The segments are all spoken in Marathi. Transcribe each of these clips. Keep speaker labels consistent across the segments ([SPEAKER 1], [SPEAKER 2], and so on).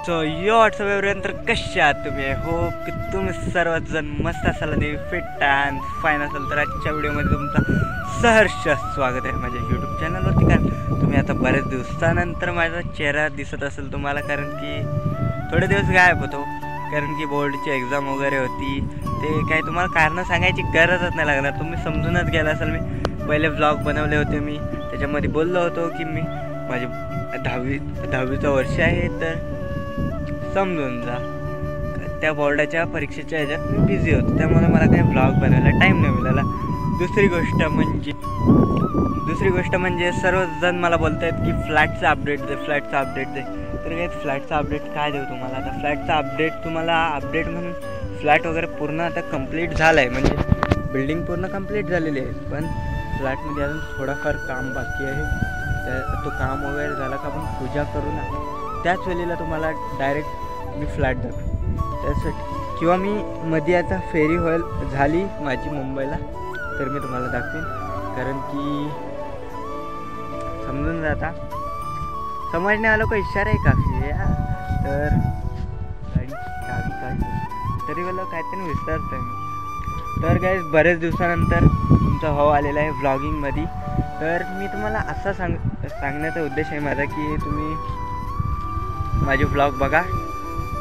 [SPEAKER 1] सो यो व्हॉट्सअप एव्हरीवन, तर कसे आहात तुम्ही? होप की तुम्ही सर्वजण मस्त असाल आणि फिट अँड फाईन असाल. तर आजच्या व्हिडिओमध्ये तुमचं सहर्ष स्वागत आहे माझ्या यूट्यूब चॅनलवरती. कारण तुम्ही आता बऱ्याच दिवसानंतर माझा चेहरा दिसत असेल तुम्हाला, कारण की थोडे दिवस गायब होतो. कारण की बोर्डची एक्झाम वगैरे होती. ते काही तुम्हाला कारणं सांगायची गरजच नाही लागणार, तुम्ही समजूनच गेला असाल. मी पहिले व्लॉग बनवले होते, मी त्याच्यामध्ये बोललो होतो की मी माझे दहावीचं वर्ष आहे, तर समजून जा. त्या बोर्डाच्या परीक्षेच्या ह्याच्यात मी बिझी होतो, त्यामुळे मला काही व्लॉग बनायला टाईम नाही मिळाला. दुसरी गोष्ट म्हणजे सर्वजण मला बोलत आहेत की फ्लॅटचं अपडेट दे. तर काही फ्लॅटचा अपडेट काय देऊ तुम्हाला? आता फ्लॅटचा अपडेट तुम्हाला अपडेट म्हणून फ्लॅट वगैरे पूर्ण आता कंप्लीट झालं आहे, म्हणजे बिल्डिंग पूर्ण कंप्लीट झालेली आहे. पण फ्लॅटमध्ये अजून थोडाफार काम बाकी आहे. तो काम वगैरे झाला का आपण पूजा करू ना, त्याच वेळेला तुम्हाला डायरेक्ट मी फ्लॅट दाखवेन. त्यासाठी किंवा मी मध्ये आता फेरी होईल झाली माझी मुंबईला, तर मी तुम्हाला दाखवेन. कारण की समजून जाता, समजणे आलो का इशारा आहे काफी आहे. तर गाडी काय तरी मला काहीतरी विसरतोय मी. तर काय बरेच दिवसानंतर तुमचा भाऊ आलेला आहे व्लॉगिंगमध्ये. तर मी तुम्हाला असा सांगण्याचा उद्देश आहे माझा की तुम्ही माझे व्लॉग बघा,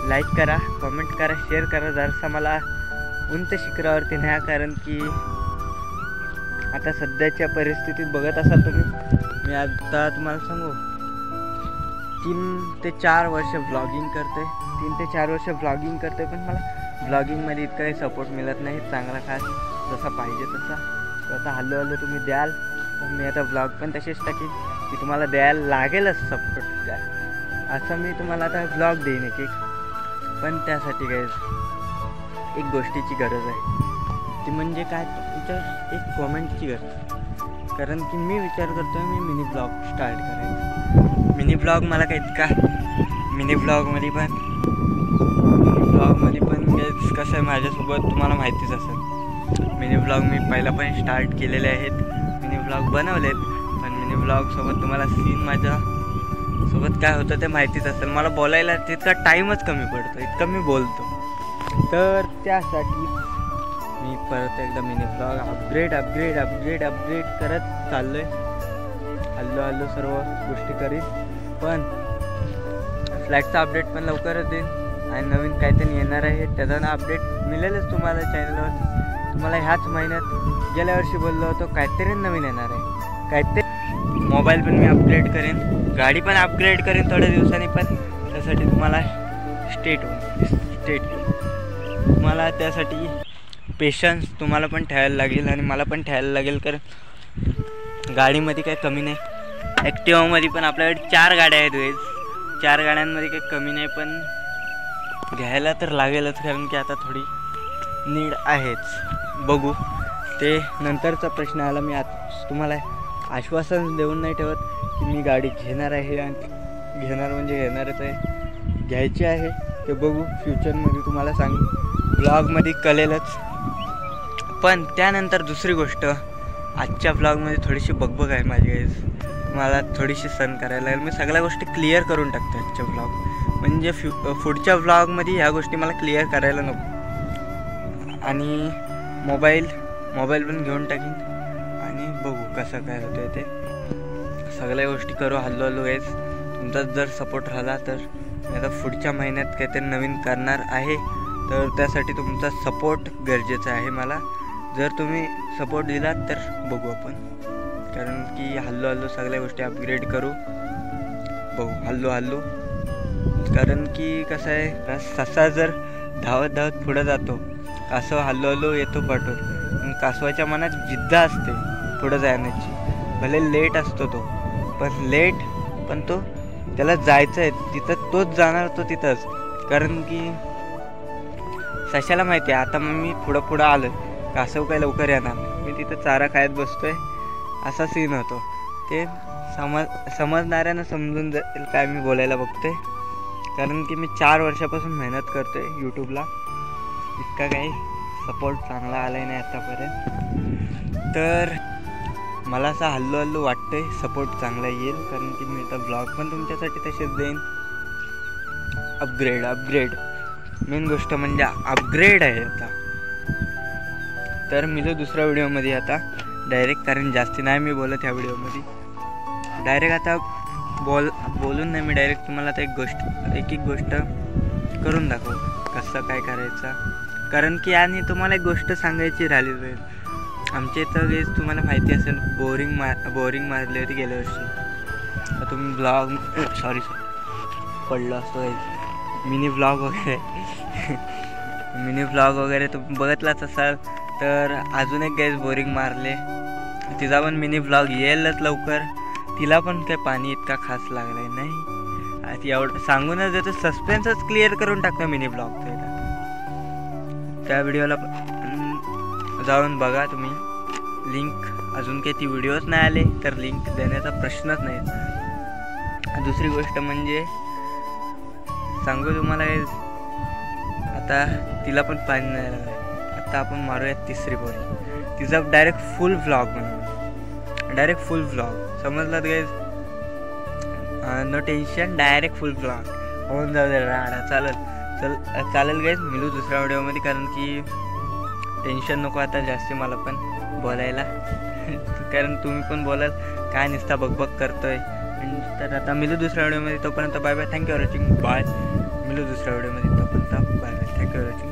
[SPEAKER 1] लाईक करा, कमेंट करा, शेअर करा. जरासा मला उंच शिखरावरती न्या. कारण की आता सध्याच्या परिस्थितीत बघत असाल तुम्ही, मी आता तुम्हाला सांगू 3 ते 4 वर्ष व्लॉगिंग करते. पण मला व्लॉगिंगमध्ये इतका काही सपोर्ट मिळत नाही चांगला, खास जसा पाहिजे तसा. तर आता हळूहळू तुम्ही द्याल, तर मी आता व्लॉग पण तसेच टाकेन की तुम्हाला द्यायला लागेलच सपोर्ट द्या. असं मी तुम्हाला आता व्लॉग देईन एक. पण त्यासाठी काय एक गोष्टीची गरज आहे, ती म्हणजे काय, तुमच्या एक कॉमेंटची गरज. कारण की मी विचार करतो आहे मी मिनी ब्लॉग स्टार्ट करायचं. मिनी ब्लॉग मला काय इतका मिनी ब्लॉगमध्ये पण कसं आहे माझ्यासोबत तुम्हाला माहितीच असेल. मिनी ब्लॉग मी पहिला पण स्टार्ट केलेले आहेत, मिनी ब्लॉग बनवलेत. पण मिनी ब्लॉगसोबत तुम्हाला सीन माझ्यासोबत काय होतं ते माहितीच असेल. मला बोलायला तितका टाईमच कमी पडतो, इतकं मी बोलतो. तर त्यासाठी मी परत एकदा मिनी ब्लॉग अपग्रेड करत चाललो आहे. हल्लो सर्व गोष्टी करीन. पण फ्लॅटचा अपडेट पण लवकरच देईन आणि नवीन काहीतरी येणार आहे त्याचा अपडेट मिळेलच तुम्हाला चॅनलवर. तुम्हाला ह्याच महिन्यात गेल्या वर्षी बोललो होतो काहीतरी नवीन येणार आहे. काहीतरी मोबाईल पण मी अपग्रेड करेन, गाडी पण अपग्रेड करेन थोड्या दिवसांनी. पण त्यासाठी तुम्हाला तुम्हाला त्यासाठी पेशन्स तुम्हाला पण ठेवायला लागेल आणि मला पण ठेवायला लागेल. कारण गाडीमध्ये काही कमी नाही. ॲक्टिवामध्ये पण आपल्याकडे 4 गाड्या आहेत. 4 गाड्यांमध्ये काही कमी नाही, पण घ्यायला तर लागेलच. कारण की आता थोडी नीड आहेच. बघू, ते नंतरचा प्रश्न आला. मी तुम्हाला आश्वासन देऊन नाही ठेवत की मी गाडी घेणार आहे आणि घेणारच आहे, घ्यायची आहे. ते बघू फ्युचरमध्ये तुम्हाला ब्लॉगमध्ये कळेलच. पण त्यानंतर दुसरी गोष्ट, आजच्या ब्लॉगमध्ये थोडीशी बगबग आहे माझी गाईज. मला थोडीशी सहन करायला लागेल. मी सगळ्या गोष्टी क्लिअर करून टाकतो आजच्या ब्लॉग, म्हणजे पुढच्या ब्लॉगमध्ये ह्या गोष्टी मला क्लिअर करायला नको. आणि मोबाईल पण घेऊन टाकीन आणि बघू कसं काय होतं ते. सगळ्या गोष्टी करू हळूहळू गाईज. तुमचा जर सपोर्ट राहिला तर मी आता पुढच्या महिन्यात काहीतरी नवीन करणार आहे. तर त्यासाठी तुमचा सपोर्ट गरजेचा आहे मला. जर तुम्ही सपोर्ट दिलात तर बघू आपण. कारण की हळूहळू सगळ्या गोष्टी अपग्रेड करू, बघू हळूहळू. कारण की कसं आहे, ससा जर धावत पुढं जातो, कासव हळूहळू येतो पाठवून. कासवाच्या मनात जिद्द असते पुढं जाण्याची. भले लेट असतो तो, पण तो त्याला जायचं आहे तिथं, तोच जाणार तो तिथंच. कारण की सशाला माहिती आहे आता मी पुढं आलो, कासव काय लवकर येणार, मी तिथं चारा खायत बसतोय, असा सीन होतो. ते समजणाऱ्यांना समजून जाईल काय मी बोलायला बघतोय. कारण की मी 4 वर्षापासून मेहनत करतोय यूट्यूबला, इतका काही सपोर्ट चांगला आला नाही आतापर्यंत. तर मला असं हळूहळू वाटतंय सपोर्ट चांगला येईल. कारण की मी आता ब्लॉग पण तुमच्यासाठी तसेच देईन. अपग्रेड मेन गोष्ट म्हणजे अपग्रेड आहे आता. तर मिळू दुसऱ्या व्हिडिओमध्ये आता डायरेक्ट, कारण जास्ती नाही मी बोलत ह्या व्हिडिओमध्ये. डायरेक्ट आता बोलून नाही मी डायरेक्ट तुम्हाला आता एक गोष्ट करून दाखव कसं काय करायचं. कारण की आणि तुम्हाला एक गोष्ट सांगायची राहिली होईल. आमच्या इथं गेस तुम्हाला माहिती असेल बोरिंग मारली होती गेल्या वर्षी. तुम्ही ब्लॉग सॉरी पडलं असतो मिनी ब्लॉग वगैरे तुम्ही बघितलाच असाल. तर अजून एक गॅस बोरिंग मारले, तिचा पण मिनी ब्लॉग येईलच लवकर. तिला पण काही पाणी इतका खास लागलाय नाही. एवढं सांगूनच देतो, सस्पेन्सच क्लिअर करून टाकतो मिनी ब्लॉग. त्या व्हिडिओला जाऊन बघा तुम्ही. लिंक अजून काही ती व्हिडिओच नाही आले तर लिंक देण्याचा प्रश्नच नाही. दुसरी गोष्ट म्हणजे सांगू तुम्हाला, आता तिला पण पाणी नाही लागलं. आता आपण मारूया तिसरी बोरी. तिचा डायरेक्ट फुल व्लॉग समजलात guys. No tension, direct full vlog होऊन जाऊ दे. राडा चालेल गाईज. मिळू दुसऱ्या व्हिडिओमध्ये, कारण की टेन्शन नको आता जास्ती मला पण बोलायला. कारण तुम्ही पण बोलाल काय नुसता बकबक करतोय. तर आता मिळू दुसऱ्या व्हिडिओमध्ये. तोपर्यंत bye bye, thank you for watching. Bye. मिळू दुसऱ्या व्हिडिओमध्ये. तोपर्यंत bye bye, thank you for watching.